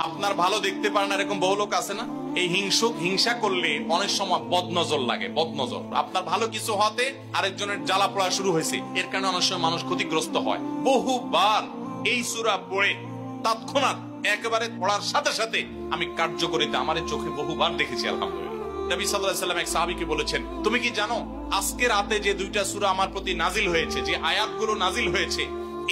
আপনার ভালো দেখতে পারেন এরকম বহু লোক আছে না? এই হিংসা করলে অনেক সময় বদনজর লাগে, বদনজর। আপনার ভালো কিছু হতে আরেকজনের জ্বালা পড়া শুরু হয়েছে, এর কারণে অনেক সময় মানুষ ক্ষতিগ্রস্ত হয়। বহুবার এই সূরা পড়ে তৎক্ষণাৎ একেবারে পড়ার সাথে সাথে আমি কার্যকরিতা আমার চোখে বহুবার দেখেছি। আলহামদুলিল্লাহ। নবী সাল্লাল্লাহু আলাইহি ওয়াসাল্লাম এক সাহাবীকে বলেছেন, তুমি কি জানো আজকে রাতে যে দুইটা সূরা আমার প্রতি নাজিল হয়েছে, যে আয়াতগুলো নাজিল হয়েছে,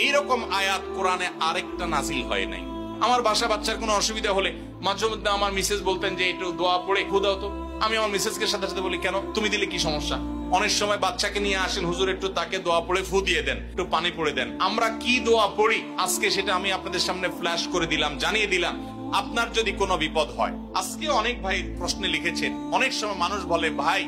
এইরকম আয়াত কোরআনে আরেকটা নাজিল হয় নাই। আমার বাসা বাচ্চার কোনো অসুবিধা হলে মাঝে মধ্যে আমার মিসেস বলতেন যে একটু দোয়া পড়ে খুদাও তো। আমি আমার মিসেসকে সাথে সাথে বলি, কেন, তুমি দিলে কি সমস্যা? অনেক সময় বাচ্চাকে নিয়ে আসেন, হুজুর একটু তাকে দোয়া পড়ে ফু দিয়ে দেন, একটু পানি পড়ে দেন। আমরা কি দোয়া পড়ি আজকে সেটা আমি আপনাদের সামনে ফ্ল্যাশ করে দিলাম, জানিয়ে দিলাম। আপনার যদি কোনো বিপদ হয়, আজকে অনেক ভাই প্রশ্নে লিখেছেন, অনেক সময় মানুষ বলে, ভাই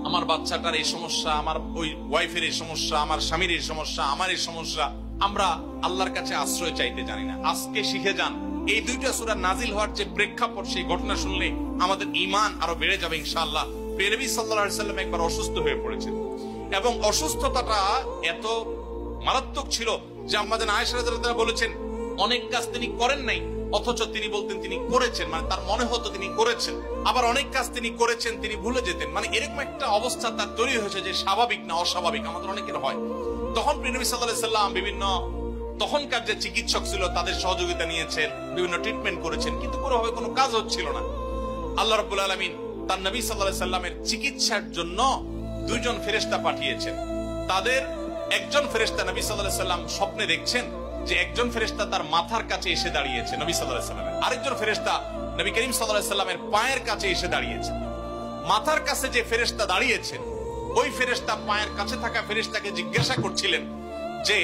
আমার বাচ্চাটার এই সমস্যা, আমার ওই ওয়াইফের এই সমস্যা, আমার স্বামীর এই সমস্যা, আমার এই সমস্যা, আমরা আল্লাহর কাছে আশ্রয় চাইতে জানি না। আজকে শিখে যান, এই দুইটা সূরা নাজিল হওয়ার যে প্রেক্ষাপট, সেই ঘটনা শুনলে আমাদের ঈমান আরো বেড়ে যাবে ইনশাআল্লাহ। নবী সাল্লাল্লাহু আলাইহি ওয়াসাল্লাম একবার অসুস্থ হয়ে পড়েছেন এবং অসুস্থতাটা এত মারাত্মক ছিল যে আমাদের আয়েশা রাদিয়াল্লাহু আনহা বলেছেন, অনেক কাজ তিনি করেন নাই, অথচ তিনি বলতেন তিনি করেছেন, মানে তার মনে হতো তিনি করেছেন। আবার অনেক কাজ তিনি করেছেন, তিনি ভুলে যেতেন। মানে এরকম একটা অবস্থা তার তৈরি হয়েছে যে স্বাভাবিক না অস্বাভাবিক, আমাদের অনেকের হয়। তখন নবী সাল্লাল্লাহু আলাইহি ওয়াসাল্লাম বিভিন্ন তখনকার যে চিকিৎসক ছিল তাদের সহযোগিতা নিয়েছেন, বিভিন্ন ট্রিটমেন্ট করেছেন, কিন্তু কোনোভাবে কোনো কাজ হচ্ছিল না। আল্লাহ রাব্বুল আলামিন তার নবী সাল্লাল্লাহু আলাইহি সাল্লামের চিকিৎসার জন্য দুইজন ফেরেশতা পাঠিয়েছেন। তাদের একজন ফেরেশতা নবী সাল্লাল্লাহু আলাইহি সাল্লাম স্বপ্নে দেখছেন যে একজন ফেরেশতা তার মাথার কাছে এসে দাঁড়িয়েছে নবী সাল্লাল্লাহু আলাইহি সাল্লামের, আরেকজন ফেরেশতা নবী করিম সাল্লাল্লাহু আলাইহি সাল্লামের পায়ের কাছে এসে দাঁড়িয়েছে। মাথার কাছে যে ফেরেশতা দাঁড়িয়েছেন, ওই ফেরেশতা পায়ের কাছে থাকা ফেরেশতাকে জিজ্ঞাসা করছিলেন যে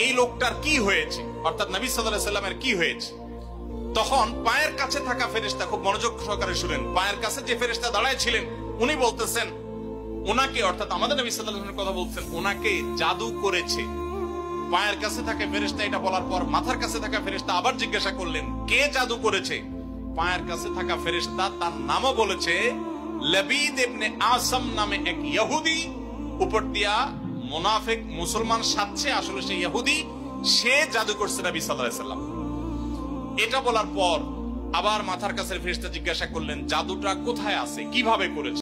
এই লোকটার কি হয়েছে, অর্থাৎ নবী সাল্লাল্লাহু আলাইহি সাল্লামের কি হয়েছে। তখন পায়ের কাছে থাকা ফেরেশতা খুব মনোযোগ সহকারে শুনেন, পায়ের কাছে যে ফেরেশতা দাঁড়ায় ছিলেন উনি বলতেছেন, ওনাকে, অর্থাৎ আমাদের নবী সাল্লাল্লাহু আলাইহি ওয়াসাল্লামের কথা বলছেন, ওনাকে জাদু করেছে। পায়ের কাছে থাকা ফেরেশতা এটা বলার পর মাথার কাছে থাকা ফেরেশতা আবার জিজ্ঞাসা করলেন, কে জাদু করেছে? পায়ের কাছে থাকা ফেরেশতা তার নামও বলেছে, লবিদ ইবনে আসাম নামে এক ইহুদি, উপর দিয়া মুনাফিক মুসলমান সাজছে, আসলে সে ইহুদি, সে জাদু করছে নবী সাল্লাল্লাহু আলাইহি ওয়াসাল্লাম। এটা বলার পর আবার মাথার কাছে ফেরেশতা জিজ্ঞাসা করলেন, জাদুটা কোথায় আছে, কিভাবে করেছে?